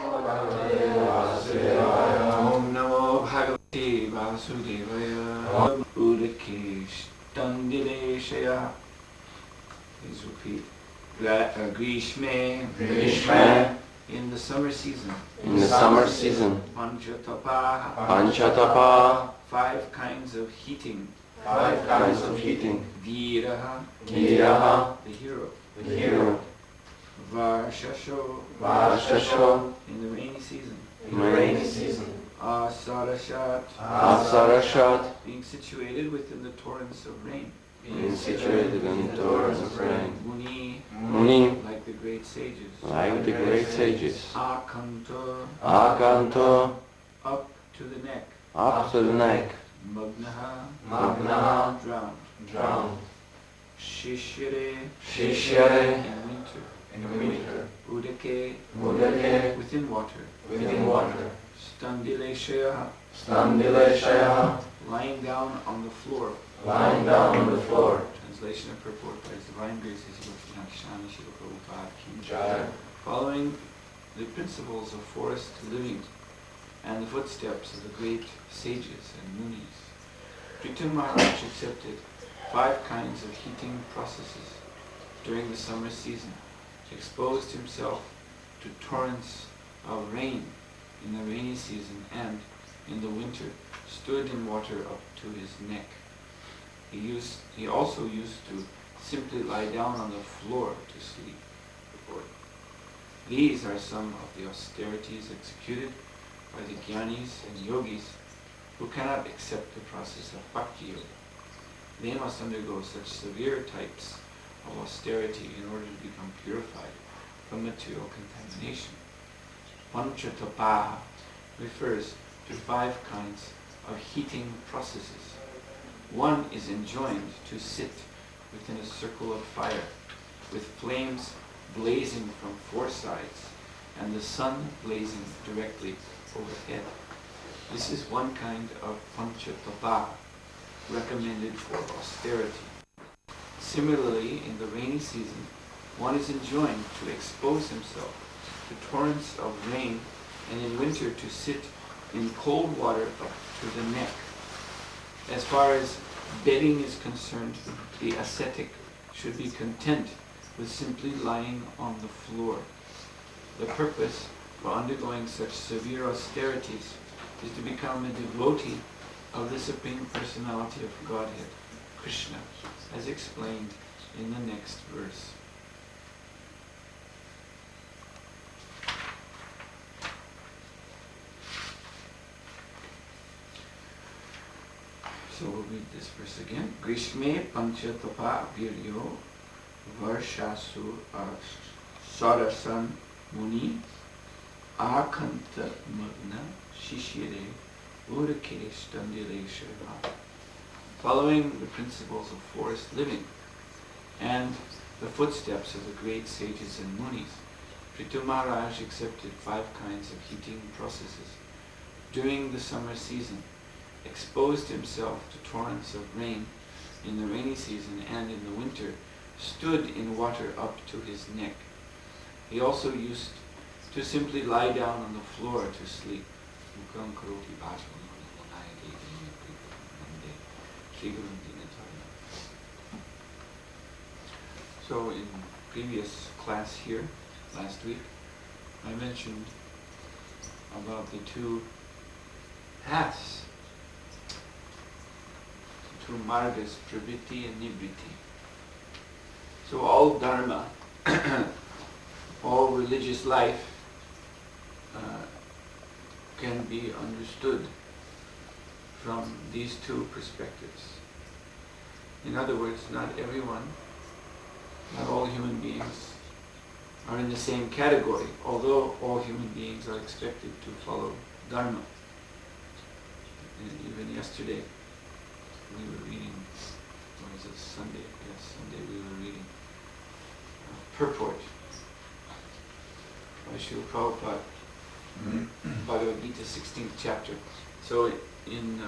Om Namo Bhagavate Vasudevaya. Udakesh Dandileshaya. Please repeat. Grishme. Grishme. In the summer season. In the summer season. Panchatapa. Panchatapa. 5 kinds of heating. 5 kinds of heating. Viraha. Viraha. The hero. The hero. Varshasho. Varshasho. In the rainy season. In the rainy season. Asarashat. Asarashat. Being situated within the torrents of rain. Being situated in the torrents of rain. Muni. Muni. Like the great sages. Like the great sages. Akanto. Akanto. Up to the neck. Up to the neck. Magnaha. Magnaha. Drowned. Drowned. Shishyare. Shishyare. In winter. In winter. Udake. Udake. Within water. Within water. Standileshaya. Standileshaya. Lying down on the floor. Lying down on the floor. Translation and purport by His Divine Grace Srila Shani Srila Prabhupada Ki Jai. Following the principles of forest living and the footsteps of the great sages and munis, Prithu Maharaj accepted 5 kinds of heating processes during the summer season, exposed himself to torrents of rain in the rainy season, and in the winter stood in water up to his neck. He also used to simply lie down on the floor to sleep. These are some of the austerities executed by the jnanis and yogis who cannot accept the process of bhakti yoga. They must undergo such severe types of austerity in order to become purified from material contamination. Panchatapa refers to 5 kinds of heating processes. One is enjoined to sit within a circle of fire, with flames blazing from 4 sides, and the sun blazing directly overhead. This is one kind of panchatapa, recommended for austerity. Similarly, in the rainy season, one is enjoined to expose himself to torrents of rain, and in winter to sit in cold water up to the neck. As far as bedding is concerned, the ascetic should be content with simply lying on the floor. The purpose for undergoing such severe austerities is to become a devotee of the Supreme Personality of Godhead, Krishna, as explained in the next verse. So we'll read this verse again. Grishme panchatapa viryo varshasu sarasan muni akanta magna shishire urakesh dandileshara. Following the principles of forest living and the footsteps of the great sages and munis, Prithu Maharaj accepted 5 kinds of heating processes during the summer season, exposed himself to torrents of rain in the rainy season, and in the winter stood in water up to his neck. He also used to simply lie down on the floor to sleep. So in previous class here, last week, I mentioned about the 2 paths, 2 margas, pravriti and nivriti. So all dharma, all religious life can be understood from these 2 perspectives. In other words, not everyone, not all human beings are in the same category, although all human beings are expected to follow dharma. And even yesterday, we were reading, or was it Sunday? Yes, Sunday we were reading purport by Srila Prabhupada, Bhagavad Gita 16th chapter. So in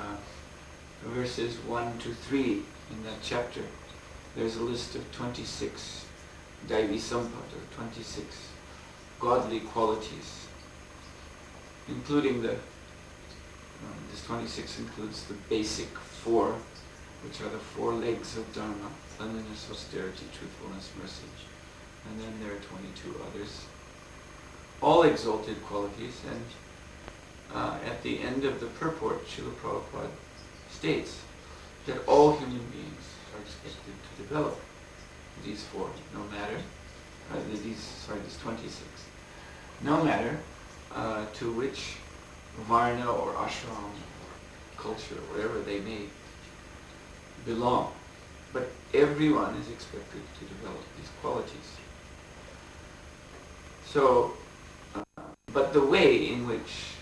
verses 1 to 3 in that chapter, there's a list of 26 Daivi Sampat, or 26 godly qualities including this 26 includes the basic 4, which are the 4 legs of Dharma: cleanliness, austerity, truthfulness, mercy. And then there are 22 others, all exalted qualities. And at the end of the purport, Srila Prabhupada states that all human beings are expected to develop these 4, no matter, these 26, no matter to which varna or ashram, culture, wherever they may belong. But everyone is expected to develop these qualities. So, but the way in which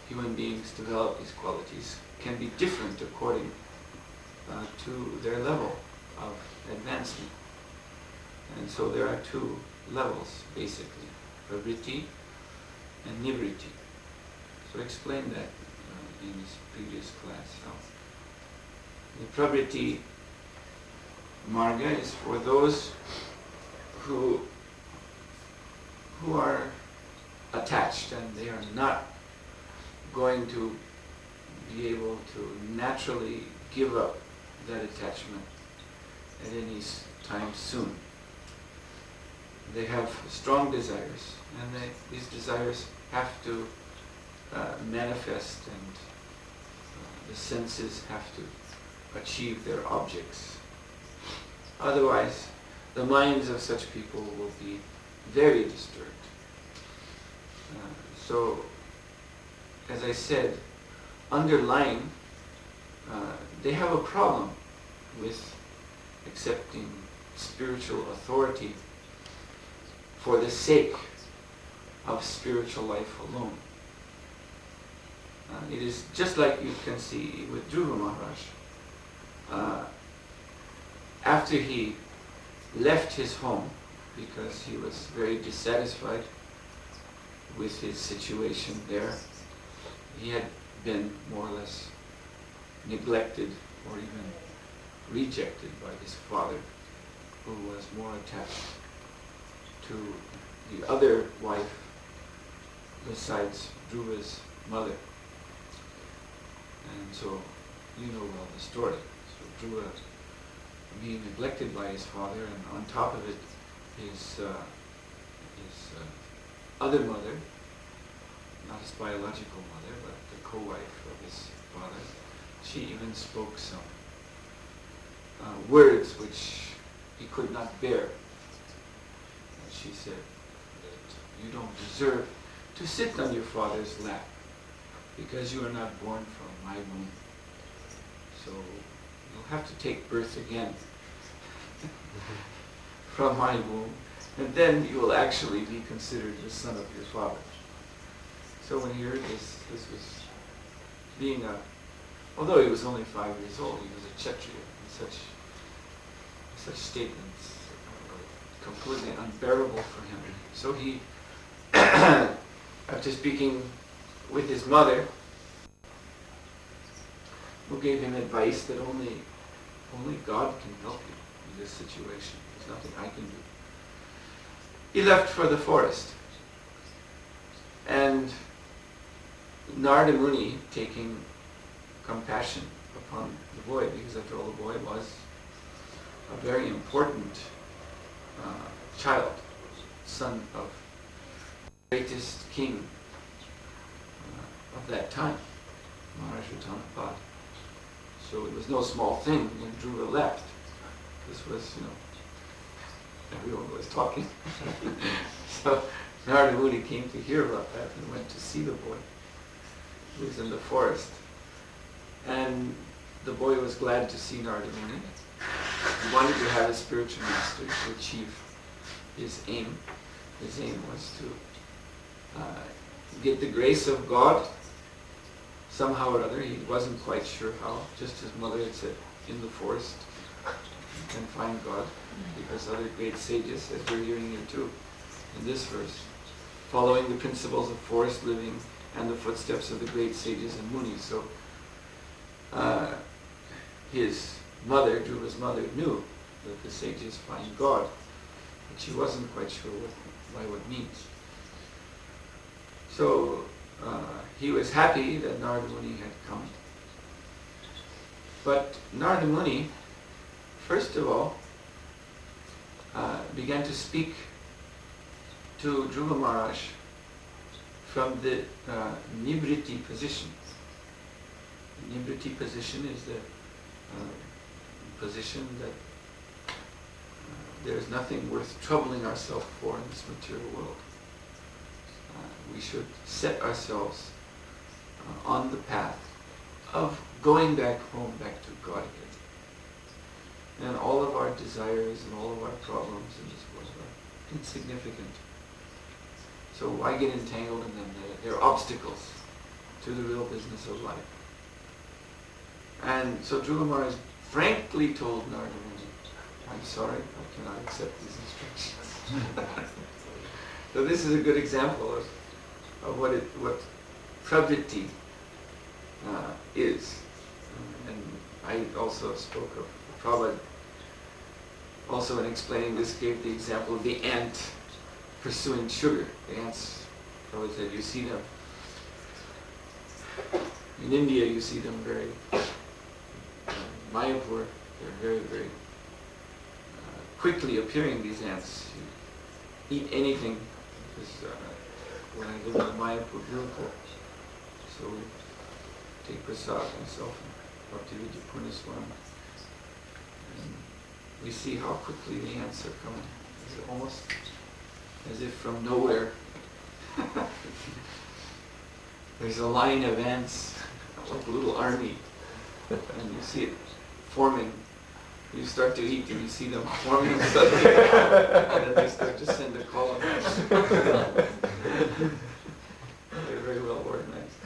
human beings develop these qualities can be different according to their level of advancement. And so there are 2 levels, basically, pravriti and nivriti. So I explained that in this previous class. How the pravriti marga is for those who are attached, and they are not going to be able to naturally give up that attachment at any time soon. They have strong desires, and these desires have to manifest, and the senses have to achieve their objects. Otherwise, the minds of such people will be very disturbed. So, as I said, underlying, they have a problem with accepting spiritual authority for the sake of spiritual life alone. It is just like you can see with Dhruva Maharaj. After he left his home because he was very dissatisfied with his situation there, he had been more or less neglected or even rejected by his father, who was more attached to the other wife besides Dhruva's mother. And so, you know well the story. So Dhruva being neglected by his father, and on top of it, his other mother, not his biological mother, but the co-wife of his father, she even spoke some words which he could not bear. And she said that you don't deserve to sit on your father's lap because you are not born from my womb. So you'll have to take birth again from my womb, and then you will actually be considered the son of your father. So when he heard this was being although he was only 5 years old, he was a Kshatriya, and such statements were completely unbearable for him. So he, after speaking with his mother, who gave him advice that only God can help you in this situation. There's nothing I can do. He left for the forest. And Narada Muni, taking compassion upon the boy, because after all the boy was a very important child, son of the greatest king of that time, Maharaj Uttanapad. So it was no small thing when Dhruva left. This was, everyone was talking. So Narada Muni came to hear about that and went to see the boy. He was in the forest. And the boy was glad to see Narada Muni. He wanted to have a spiritual master to achieve his aim. His aim was to get the grace of God somehow or other. He wasn't quite sure how. Just his mother had said, in the forest you can find God, because other great sages, as we're hearing here too, in this verse, following the principles of forest living and the footsteps of the great sages and munis. So his mother, Dhruva's mother, knew that the sages find God, but she wasn't quite sure by what means. So he was happy that Narada Muni had come. But Narada Muni, first of all, began to speak to Dhruva Maharaj from the nivriti position. The nivriti position is the position that there is nothing worth troubling ourselves for in this material world. We should set ourselves on the path of going back home, back to Godhead. And all of our desires and all of our problems in this world are insignificant. So why get entangled in them? They're obstacles to the real business of life. And so Dhruva Maharaj frankly told Narada Muni, I'm sorry, I cannot accept these instructions. So this is a good example of what pravriti is. And I also spoke of Prabhupada, also in explaining this, gave the example of the ant pursuing sugar. The ants, Prabhupada said, you see them. In India you see them very, Mayapur, they're very, very quickly appearing, these ants. You eat anything, because when I live in Mayapur, Gurukul, so we take prasad, myself and Bhaktivedanta Purna Swami, and we see how quickly the ants are coming. It's almost as if from nowhere. There's a line of ants, like a little army, and you see it forming. You start to eat and you see them forming suddenly, and then they start to send a column. They're very well organized.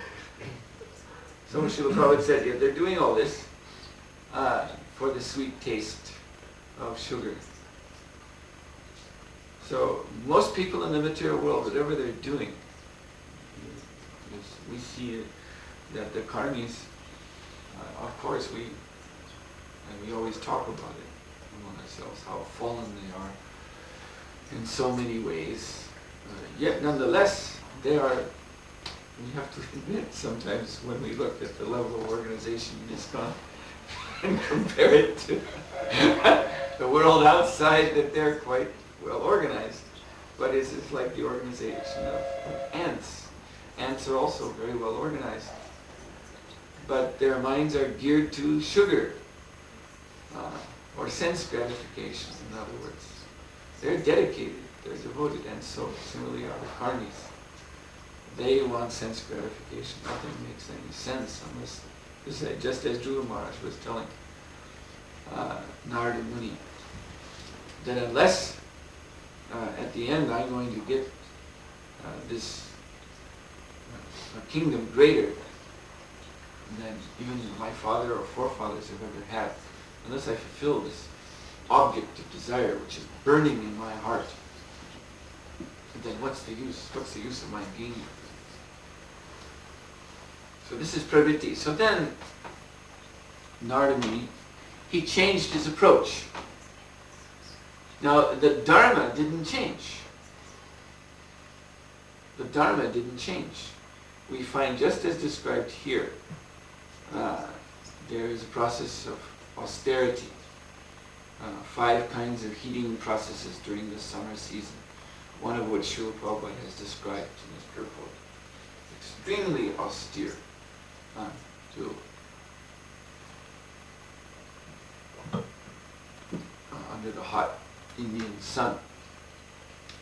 So Srila Prabhupada said, yeah, they're doing all this for the sweet taste of sugar. So most people in the material world, whatever they're doing, we see that the karmis, of course we always talk about it among ourselves, how fallen they are in so many ways. Yet nonetheless, they are, we have to admit sometimes when we look at the level of organization in ISKCON and compare it to the world outside, that they're quite well organized. But it's like the organization of ants. Ants are also very well organized, but their minds are geared to sugar, or sense gratification, in other words. They're dedicated, they're devoted, and so similarly are the karmis. They want sense gratification. Nothing makes any sense unless, just as Dhruva Maharaj was telling Narada Muni, that unless at the end I'm going to get this a kingdom greater than even my father or forefathers have ever had, unless I fulfill this object of desire which is burning in my heart, then what's the use? What's the use of my being? So this is pravriti. So then Narada Muni, he changed his approach. Now the Dharma didn't change. The Dharma didn't change. We find, just as described here, there is a process of austerity, 5 kinds of heating processes during the summer season, one of which Srila Prabhupada has described in his purport. Extremely austere under the hot Indian sun,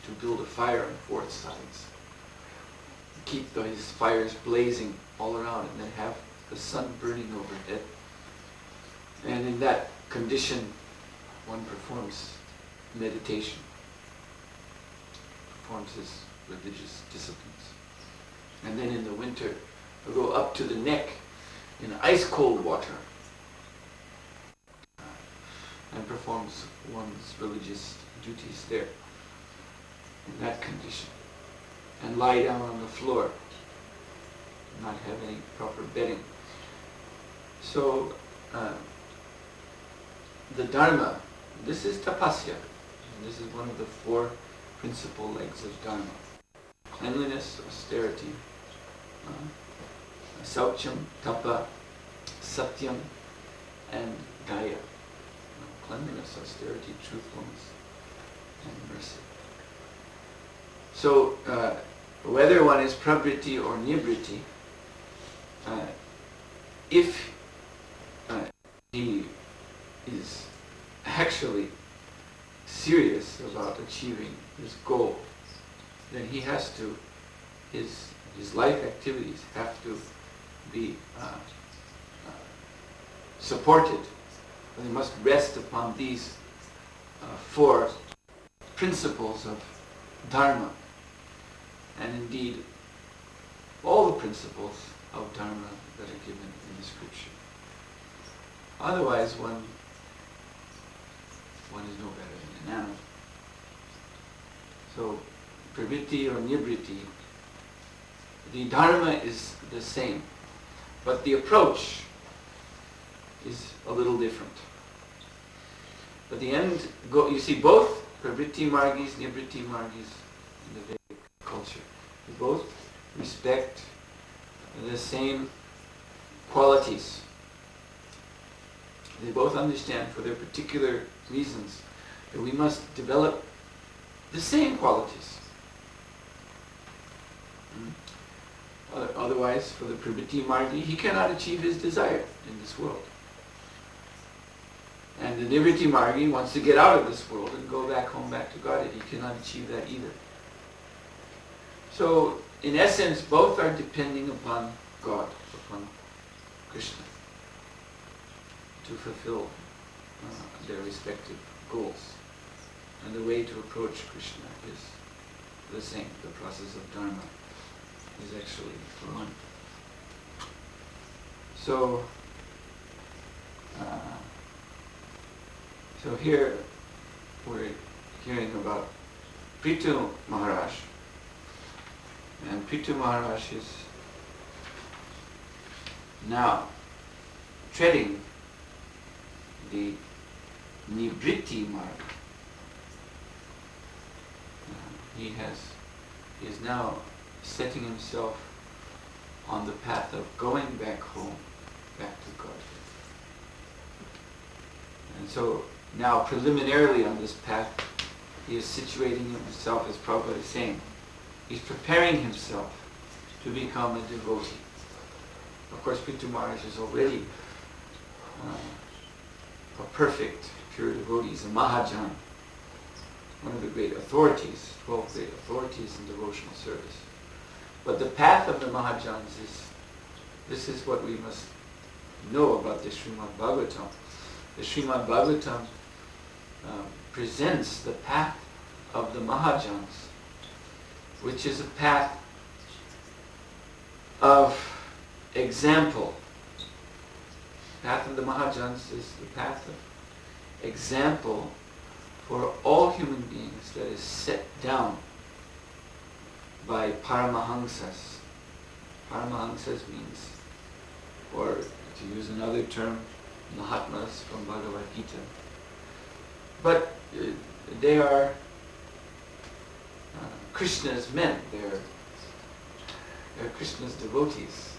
to build a fire on 4 sides, keep those fires blazing all around, and then have the sun burning overhead. And in that condition, one performs meditation, performs his religious disciplines. And then in the winter, we go up to the neck in ice cold water and performs one's religious duties there in that condition, and lie down on the floor, not have any proper bedding. So the Dharma, this is tapasya, and this is one of the 4 principal legs of Dharma: cleanliness, austerity, Saucham, Tapa, Satyam, and Daya. Cleanliness, austerity, truthfulness, and mercy. So, whether one is pravriti or nivriti, if he is actually serious about achieving his goal, then he has to, his life activities have to be supported. They must rest upon these four principles of dharma, and indeed all the principles of dharma that are given in the scripture. Otherwise one is no better than an animal. So pravriti or nivriti, the dharma is the same, but the approach is a little different. But the end, you see both pravriti margis, nivriti margis in the Vedic culture. They both respect the same qualities. They both understand for their particular reasons that we must develop the same qualities. Otherwise, for the pravriti margi, he cannot achieve his desire in this world. And the nivriti margi wants to get out of this world and go back home, back to God, and he cannot achieve that either. So, in essence, both are depending upon God, upon Krishna, to fulfill their respective goals. And the way to approach Krishna is the same. The process of dharma is actually one. So here we're hearing about Prithu Maharaj. And Prithu Maharaj is now treading the nivriti marg. He is now setting himself on the path of going back home, back to God. And so now preliminarily on this path, he is situating himself, as Prabhupada is saying. He's preparing himself to become a devotee. Of course, Prithu Maharaj is already a perfect, pure devotee. He's a Mahajan, one of the great authorities, 12 great authorities in devotional service. But the path of the Mahajans this is what we must know about the Srimad Bhagavatam. The Srimad Bhagavatam presents the path of the Mahajans, which is a path of example. The path of the Mahajans is the path of example for all human beings that is set down by Paramahamsas. Paramahamsas means, or to use another term, Mahatmas from Bhagavad Gita. But they are Krishna's men. They're Krishna's devotees.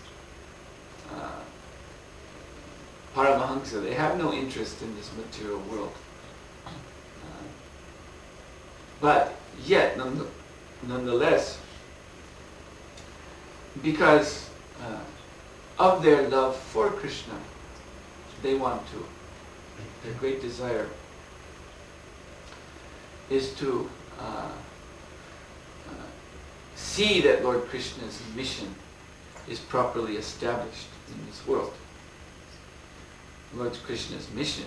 Paramahamsa, they have no interest in this material world. But yet, nonetheless, because of their love for Krishna, they want to, their great desire is to see that Lord Krishna's mission is properly established in this world. Lord Krishna's mission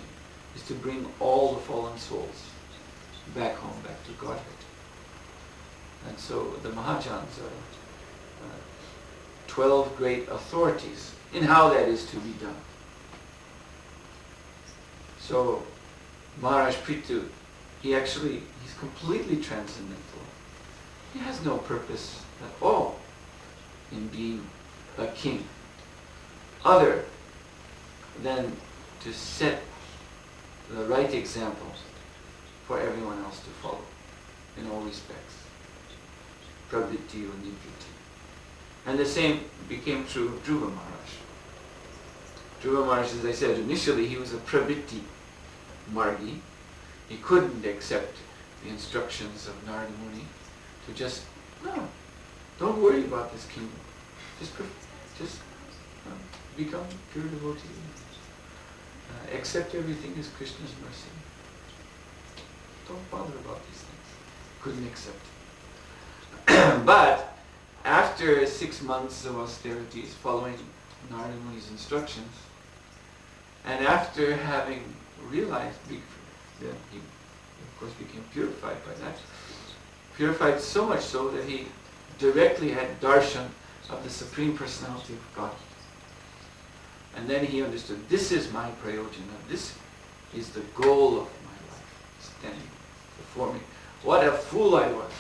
is to bring all the fallen souls back home, back to Godhead. And so the Mahajans are 12 great authorities in how that is to be done. So Maharaj Prithu, he's completely transcendental. He has no purpose at all in being a king, other than to set the right example for everyone else to follow in all respects. Pravriti or nivriti. And the same became true of Dhruva Maharaj. Dhruva Maharaj, as I said, initially he was a pravriti margi. He couldn't accept the instructions of Narada Muni to just, no, don't worry about this kingdom. Just become pure devotee. Accept everything as Krishna's mercy. Don't bother about these things. Couldn't accept it. But after 6 months of austerities, following Narada Muni's instructions, and after having realized, then he of course became purified by that, purified so much so that he directly had darshan of the Supreme Personality of God. And then he understood, this is my prayojana, this is the goal of my life, standing before me. What a fool I was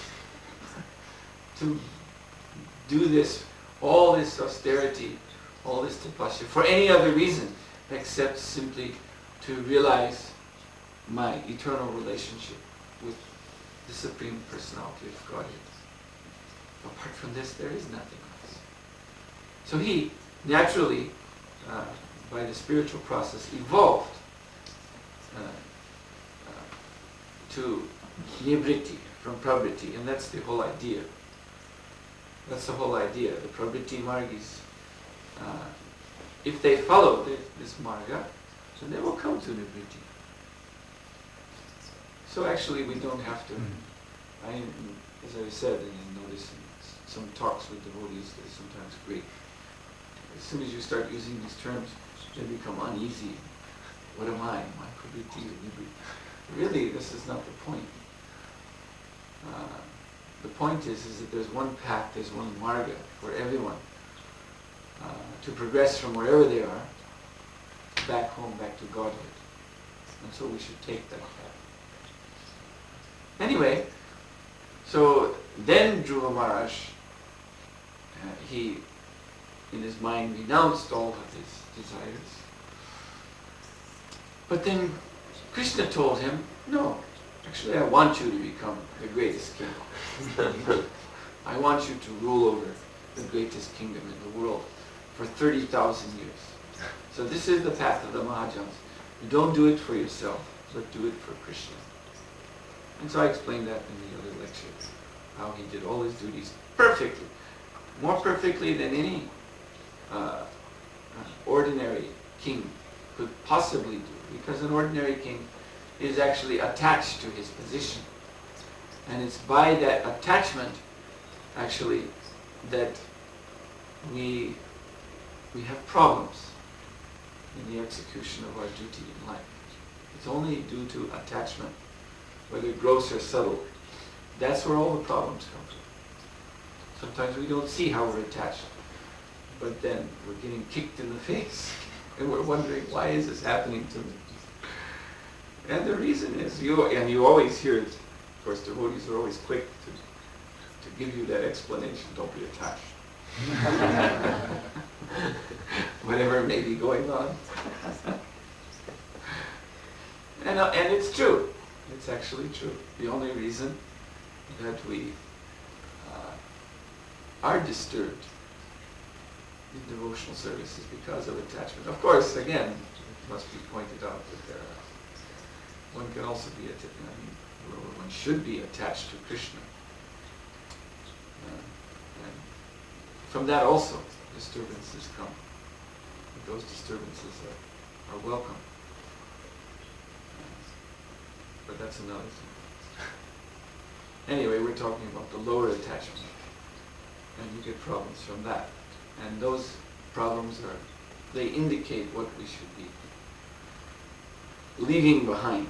to do this, all this austerity, all this tapasya, for any other reason except simply to realize my eternal relationship with the Supreme Personality of Godhead. Apart from this, there is nothing else. So he naturally, by the spiritual process, evolved to nivriti, from pravriti, and that's the whole idea. That's the whole idea. The pravriti margis, if they follow this marga, then they will come to nivriti. So actually we don't have to, as I said, and I notice in some talks with devotees, they're sometimes great. As soon as you start using these terms, they become uneasy. What am I? Am I pravriti or nivriti? Really, this is not the point. The point is that there's one path, there's one marga for everyone to progress from wherever they are back home, back to Godhead. And so we should take that path. Anyway, so then Dhruva Maharaj, he in his mind renounced all of his desires. But then Krishna told him, no, actually I want you to become the greatest king. I want you to rule over the greatest kingdom in the world for 30,000 years. So this is the path of the Mahajans. You don't do it for yourself, but do it for Krishna. And so I explained that in the other lecture, how he did all his duties perfectly, more perfectly than any ordinary king could possibly do, because an ordinary king is actually attached to his position. And it's by that attachment, actually, that we have problems in the execution of our duty in life. It's only due to attachment, whether gross or subtle. That's where all the problems come from. Sometimes we don't see how we're attached, but then we're getting kicked in the face, and we're wondering, why is this happening to me? And the reason is, you always hear it, of course devotees are always quick to give you that explanation, don't be attached. Whatever may be going on. And it's true. It's actually true. The only reason that we are disturbed in devotional service is because of attachment. Of course, again, it must be pointed out that one can also be one should be attached to Krishna. And from that also, disturbances come. But those disturbances are welcome. But that's another thing. Anyway, we're talking about the lower attachment. And you get problems from that. And those problems they indicate what we should be leaving behind.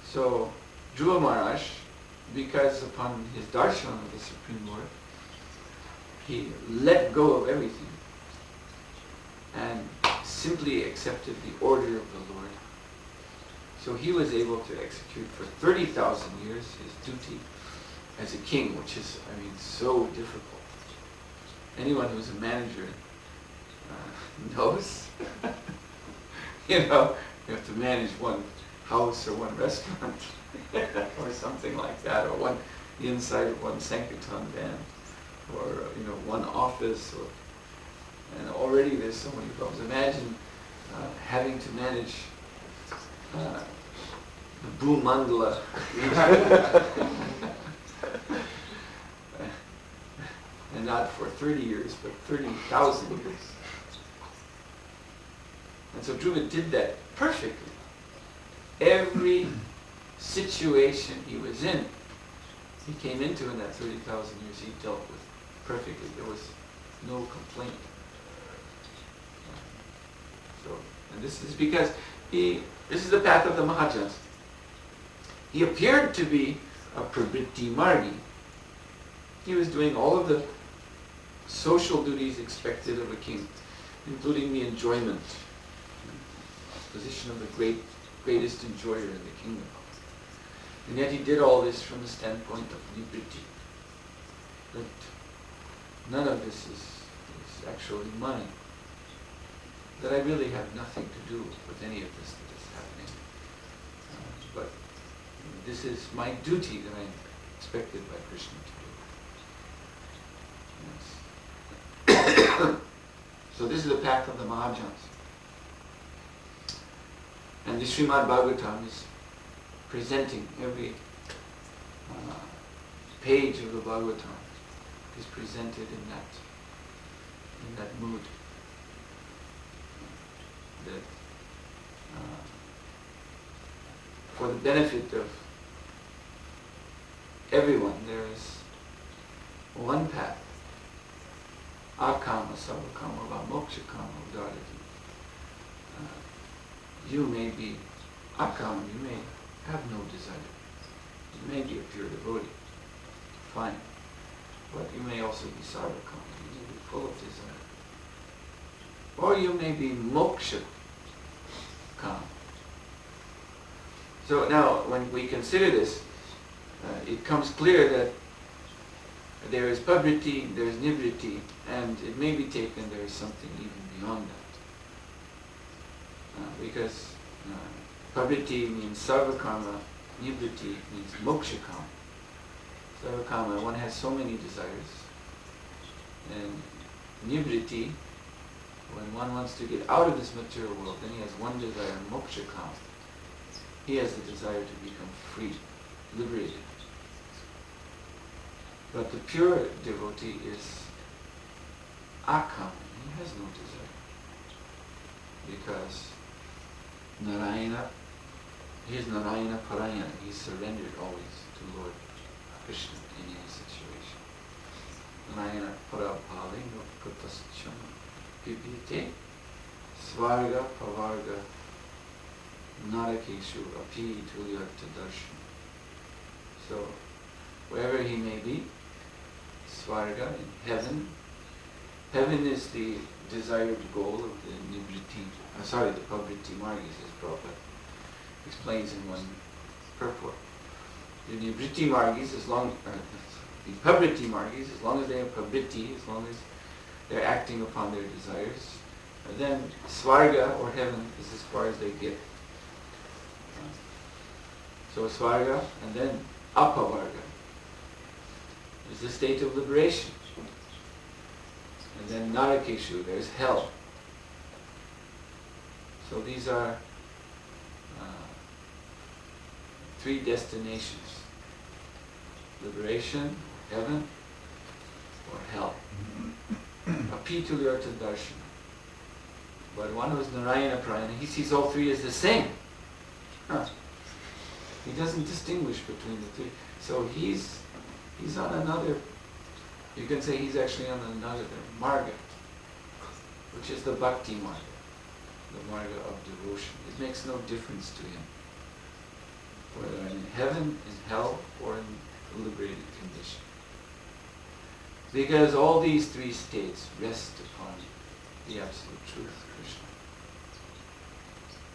So, Dhruva Maharaj, because upon his darshan of the Supreme Lord, he let go of everything and simply accepted the order of the Lord. So he was able to execute for 30,000 years his duty as a king, which is, so difficult. Anyone who's a manager knows. You have to manage one house or one restaurant or something like that, or one the inside of one Sankirtan van, or one office, and already there's so many problems. Imagine having to manage the Bhumandala region. And not for 30 years, but 30,000 years. And so Dhruva did that perfectly. Every situation he was in, he came into in that 30,000 years, he dealt with perfectly. There was no complaint. And this is because this is the path of the Mahajans. He appeared to be a pravriti margi. He was doing all of the social duties expected of a king, including the enjoyment, position of the greatest enjoyer in the kingdom. And yet he did all this from the standpoint of nivriti. But none of this is actually mine. That I really have nothing to do with any of this that is happening. But this is my duty that I'm expected by Krishna to do. Yes. So this is the path of the Mahajans. And the Srimad Bhagavatam is presenting every page of the Bhagavatam is presented in that mood. That for the benefit of everyone, there is one path. Akama, savakama, va mokshakama, udarati. You may be akama, you may have no desire. You may be a pure devotee. Fine. But you may also be savakama, you may be full of desire. Or you may be moksha kama. So now, when we consider this, it comes clear that there is pravriti, there is nivriti, and it may be taken there is something even beyond that. Because pravriti means sarvakarma, nivriti means moksha kama. Sarvakarma, one has so many desires, and nivriti, when one wants to get out of this material world, then he has one desire, moksha kama. He has the desire to become free, liberated. But the pure devotee is akama. He has no desire. Because Narayana, he is Narayana Parayana. He surrendered always to Lord Krishna in any situation. Narayana Parapali Nukutascham Pipite Svarga Pavarga Narakeshu Api Tulyarta Darshan. So, wherever he may be, Svarga, in heaven. Heaven is the desired goal of the nivriti, the pravriti margis, as Prabhupada explains in one purport. The nivriti margis, the pravriti margis, as long as they have pravriti, as long as they're acting upon their desires, then Svarga, or heaven, is as far as they get. So Svarga, and then Apavarga is the state of liberation. And then Narakeshu, there's hell. So these are three destinations. Liberation, heaven, or hell. Api Tulyarta Darshan. But one who is Narayana Parayana, he sees all three as the same. He doesn't distinguish between the three. So he's on another, you can say he's actually on another marga, which is the bhakti marga, the marga of devotion. It makes no difference to him whether in heaven, in hell, or in a liberated condition. Because all these three states rest upon the absolute truth, Krishna.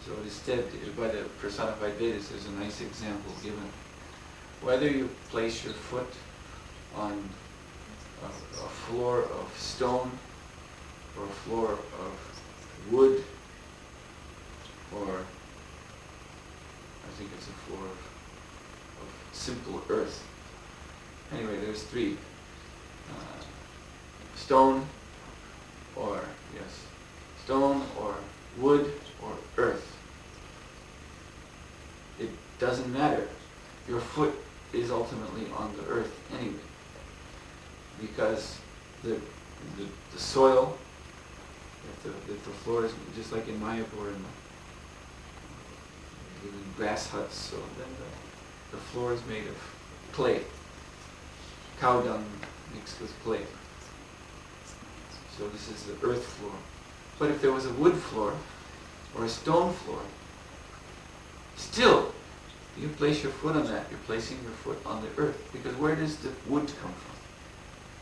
So instead, by the personified Vedas, there's a nice example given. Whether you place your foot on a floor of stone, or a floor of wood, or I think it's a floor of simple earth, there's three. Stone or wood or earth. It doesn't matter. Your foot is ultimately on the earth anyway, because the soil, if the floor is just like in Mayapur and even grass huts, so then the floor is made of clay, cow dung mixed with clay. So this is the earth floor. But if there was a wood floor or a stone floor, still, you place your foot on that, you're placing your foot on the earth. Because where does the wood come from?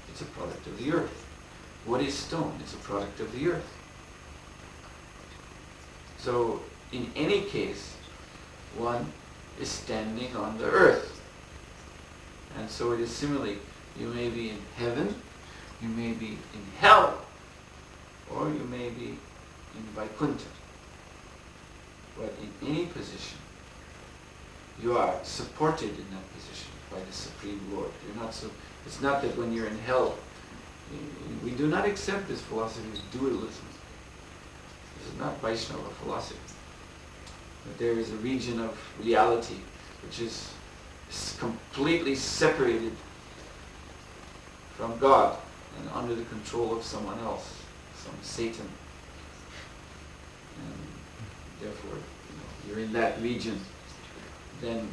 It's a product of the earth. What is stone? It's a product of the earth. So, in any case, one is standing on the earth. And so it is similarly, you may be in heaven, you may be in hell, or you may be in Vaikuntha. But in any position, you are supported in that position by the Supreme Lord. You're not so. It's not that when you're in hell, we do not accept this philosophy of dualism. This is not Vaishnava philosophy. But there is a region of reality which is completely separated from God and under the control of someone else, some Satan. And therefore, you're in that region. Then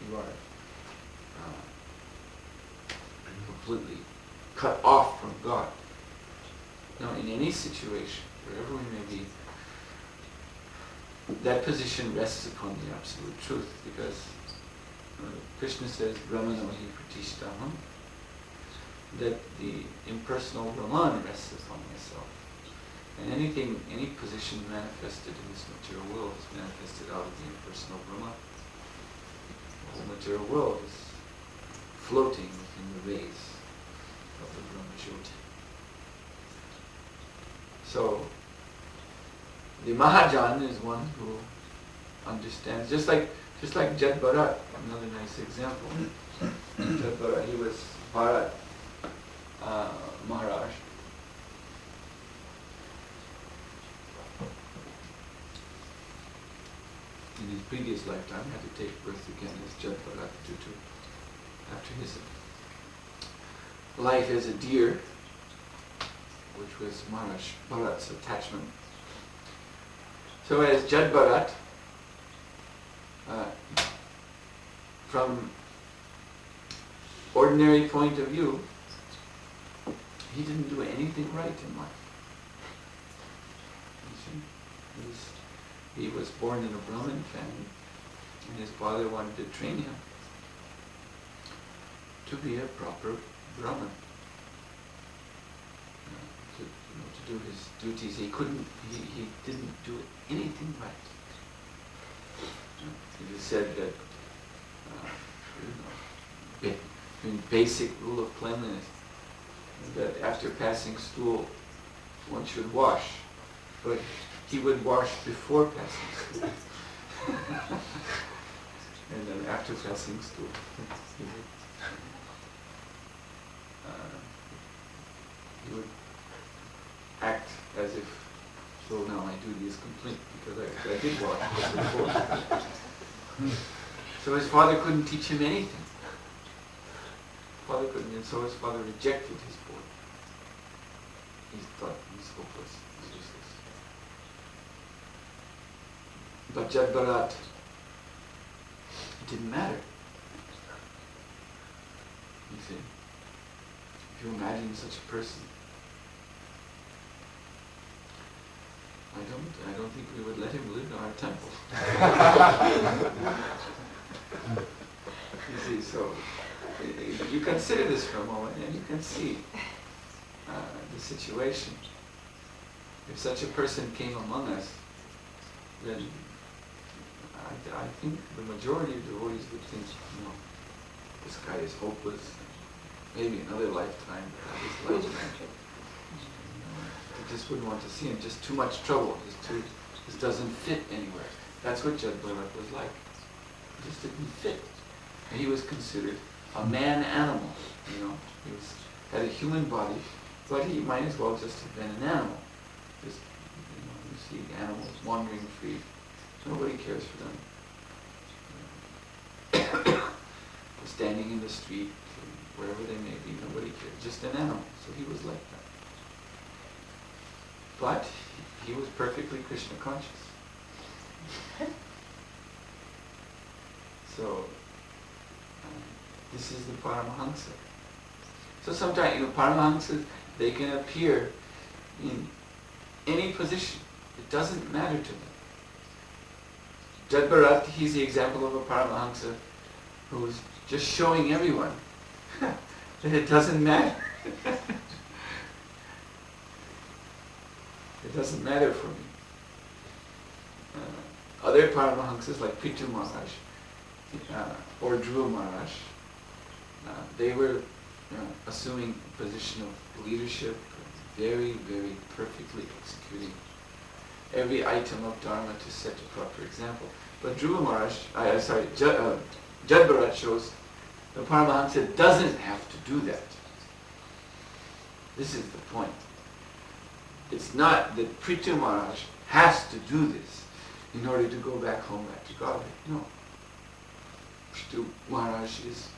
you are completely cut off from God. Now, in any situation, wherever we may be, that position rests upon the absolute truth, because Krishna says, Brahmanohi pratishtaham, that the impersonal Brahman rests upon myself. And any position manifested in this material world is manifested out of the impersonal Brahman. The whole material world is floating within the rays of the Brahma Jyoti. So, the Mahajan is one who understands, just like Jat Bharat, another nice example. Jat Bharat, he was Bharat Maharaj. In his previous lifetime, had to take birth again as Jat Bharat due to, after his life as a deer, which was Maharaj Bharat's attachment. So as Jat Bharat, from ordinary point of view, he didn't do anything right in life. You see? He was born in a Brahmin family, and his father wanted to train him to be a proper Brahmin. To do his duties. He didn't do anything right. It is said that in basic rule of cleanliness, that after passing stool, one should wash. But he would wash before passing stool. And then after passing stool, he would act as if, so now my duty is complete, because I did wash before. So his father couldn't teach him anything. Father couldn't, and so his father rejected his boy. He thought he was hopeless, he was useless. But Jat Bharat, it didn't matter. You see, if you imagine such a person, I don't think we would let him live in our temple. You see, so you consider this for a moment and you can see the situation. If such a person came among us, then I think the majority of devotees would think, this guy is hopeless. Maybe another lifetime, but his lifetime. I just wouldn't want to see him. Just too much trouble. This doesn't fit anywhere. That's what Jat Bharat was like. It just didn't fit. And he was considered a man animal, you know. He had a human body, but he might as well just have been an animal. Just, you know, you see animals wandering free. Nobody cares for them. Standing in the street, wherever they may be, nobody cares. Just an animal. So he was like that. But he was perfectly Krishna conscious. So this is the Paramahansa. So sometimes, you know, Paramahansas, they can appear in any position. It doesn't matter to them. Jad Bharat, he's the example of a Paramahansa who's just showing everyone that it doesn't matter. It doesn't matter for me. Other Paramahansas like Prithu Maharaj or Dhruva Maharaj, they were assuming a position of leadership, very, very perfectly executing every item of Dharma to set a proper example. But Dhruva Maharaj, Jad Bharat shows the Paramahansa doesn't have to do that. This is the point. It's not that Prithu Maharaj has to do this in order to go back home, back to Godhead. No. Prithu Maharaj is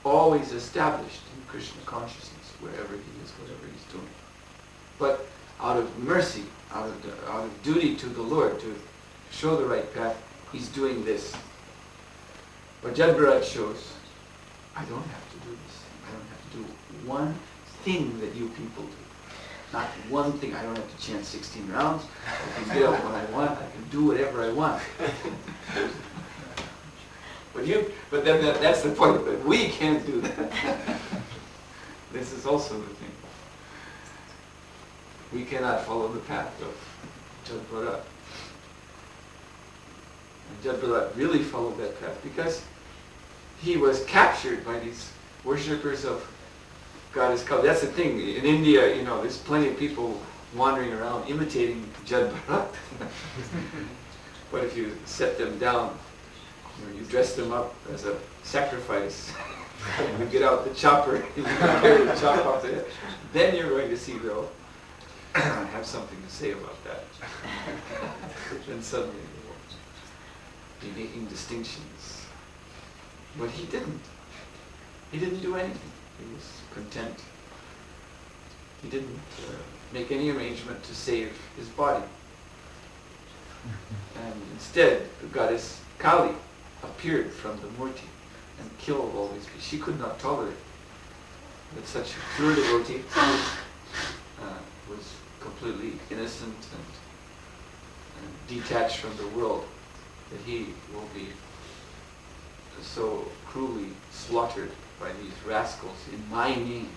always established in Krishna consciousness, wherever he is, whatever he's doing. But out of mercy, out of duty to the Lord, to show the right path, he's doing this. But Jad Bharat shows, I don't have to do this. I don't have to do one thing that you people do. Not one thing. I don't have to chant 16 rounds. I can get up when I want. I can do whatever I want. But then that's the point, that we can't do that. This is also the thing. We cannot follow the path of Jad Bharat. And Jad Bharat really followed that path because he was captured by these worshippers of Goddess Kali. That's the thing. In India, you know, there's plenty of people wandering around imitating Jad Bharat. But if you set them down, you dress them up as a sacrifice, you get out the chopper, you carry the chop off there, then you're going to see they'll have something to say about that. Then suddenly they will be making distinctions. But he didn't. He didn't do anything. He was content. He didn't make any arrangement to save his body. And instead, the goddess Kali appeared from the Murti and killed all these people. She could not tolerate that such a pure devotee was completely innocent and detached from the world, that he will be so cruelly slaughtered by these rascals in my name.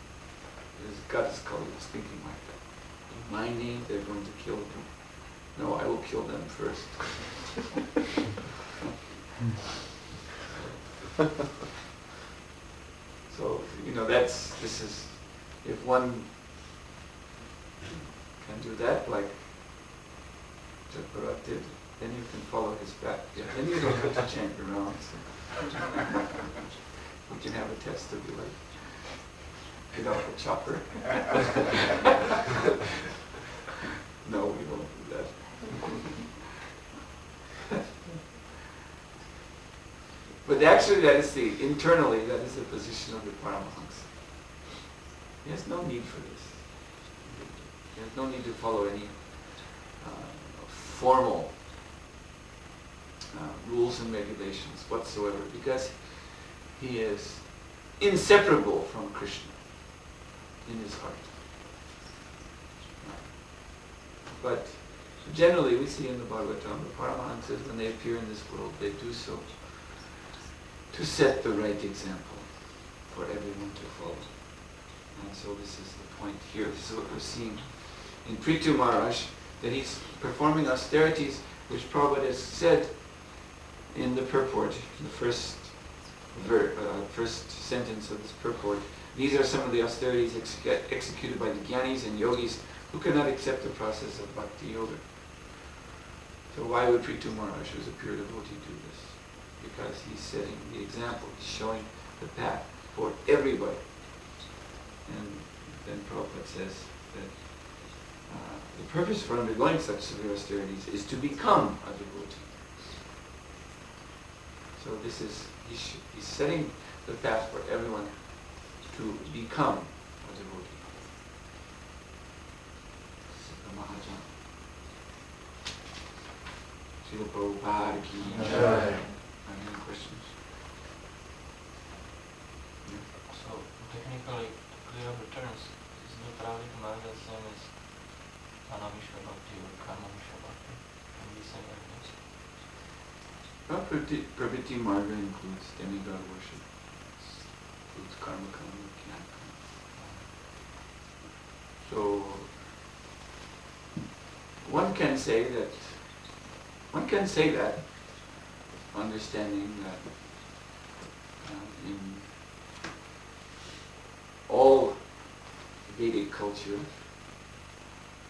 As Goddess Kali was thinking like that. In my name, they're going to kill them. No, I will kill them first. So, you know, this is, if one can do that, like Jad Bharat did, then you can follow his path. Yeah, then you don't have to chant your rounds. You can have a test to be like, get off the chopper. No, we won't do that. But actually internally that is the position of the Paramahansa. He has no need for this. He has no need to follow any formal rules and regulations whatsoever, because he is inseparable from Krishna in his heart. But generally we see in the Bhagavatam, the Paramahansas, when they appear in this world, they do so to set the right example for everyone to follow. And so this is the point here. This is what we're seeing in Prithu Maharaj, that he's performing austerities which Prabhupada has said in the purport, the first sentence of this purport. These are some of the austerities executed by the Jnanis and Yogis who cannot accept the process of Bhakti Yoga. So why would Prithu Maharaj, who's a pure devotee, do this? Because he's setting the example. He's showing the path for everybody. And then Prabhupada says that the purpose for undergoing such severe austerities is to become a devotee. So this is, he's setting the path for everyone to become a devotee. Mahajan. Srila Prabhupada ki jai. Any questions? Yeah. So, technically, to clear up the terms, is the pravriti marga the same as anamishra bhakti or karma mishra bhakti? Can we say like this? Pravriti marga includes demigod worship, includes karma karma, jnana karma. So one can say that, understanding that in all Vedic culture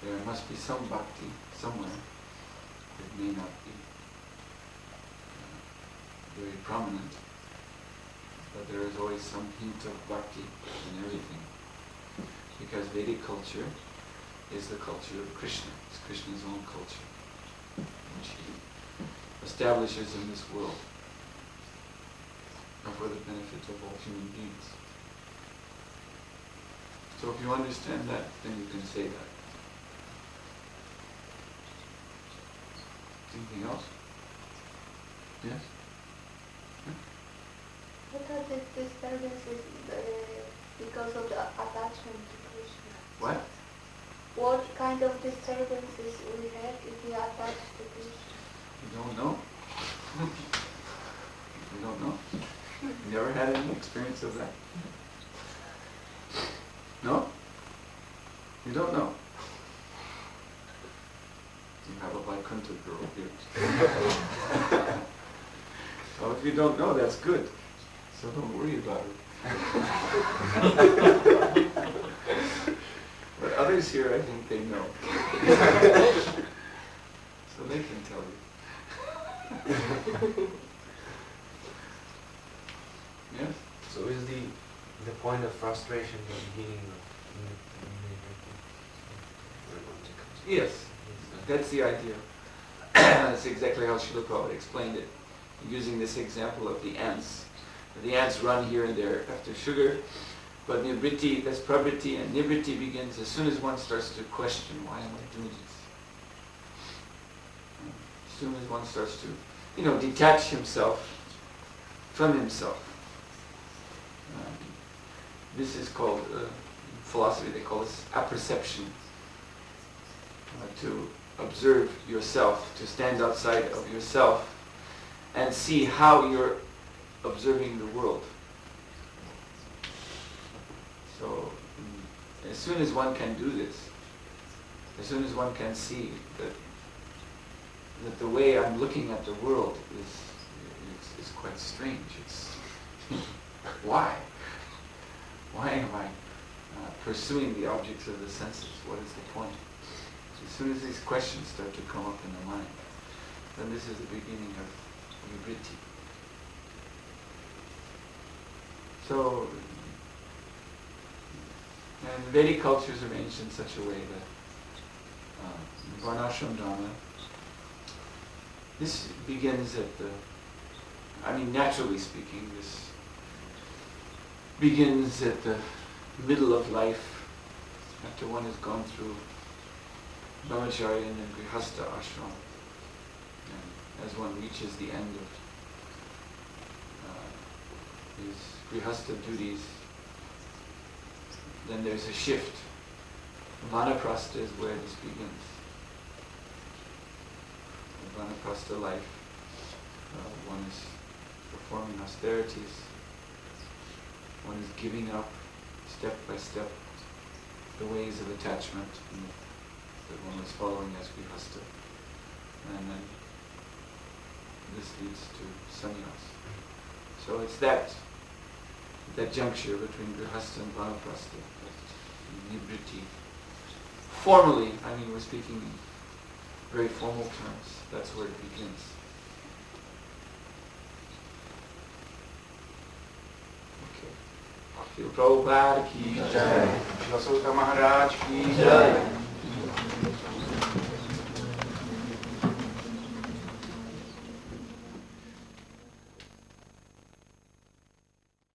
there must be some bhakti somewhere. It may not be very prominent, but there is always some hint of bhakti in everything. Because Vedic culture is the culture of Krishna. It's Krishna's own culture, which he establishes in this world for the benefit of all human beings. So if you understand that, then you can say that. Anything else? Yes? What are the disturbances because of the attachment to Krishna? What? What kind of disturbances we have if we attach to Krishna? You don't know? You don't know? You never had any experience of that? No? You don't know? You have a Vaikuntha girl here. So if you don't know, that's good. So don't worry about it. But others here, I think they know. So they can tell you. Yes? So is the point of frustration the beginning of Yes, that's the idea. That's exactly how Srila Prabhupada explained it, using this example of the ants. The ants run here and there after sugar, but nivriti, that's pravriti, and nivriti begins as soon as one starts to question, why am I doing this? As soon as one starts to, detach himself from himself. This is called, in philosophy they call this apperception. To observe yourself, to stand outside of yourself and see how you're observing the world. So as soon as one can do this, as soon as one can see that the way I'm looking at the world is quite strange. It's why? Why am I pursuing the objects of the senses? What is the point? As soon as these questions start to come up in the mind, then this is the beginning of nivriti. So, and Vedic culture is arranged in such a way that varnashram dharma, this begins at naturally speaking, this begins at the middle of life, after one has gone through brahmacharya and then grihastha ashram. And as one reaches the end of his grihastha duties, then there's a shift. Vanaprastha is where this begins. The Vanaprastha life, one is performing austerities, one is giving up step by step the ways of attachment that one was following as grihastha. And then this leads to sannyas. So it's that juncture between grihastha and vanaprastha, nivriti. Formally, we're speaking in very formal terms, that's where it begins. Shri Prabhupada ki Jai. Shri Suhotra Maharaj ki Jai.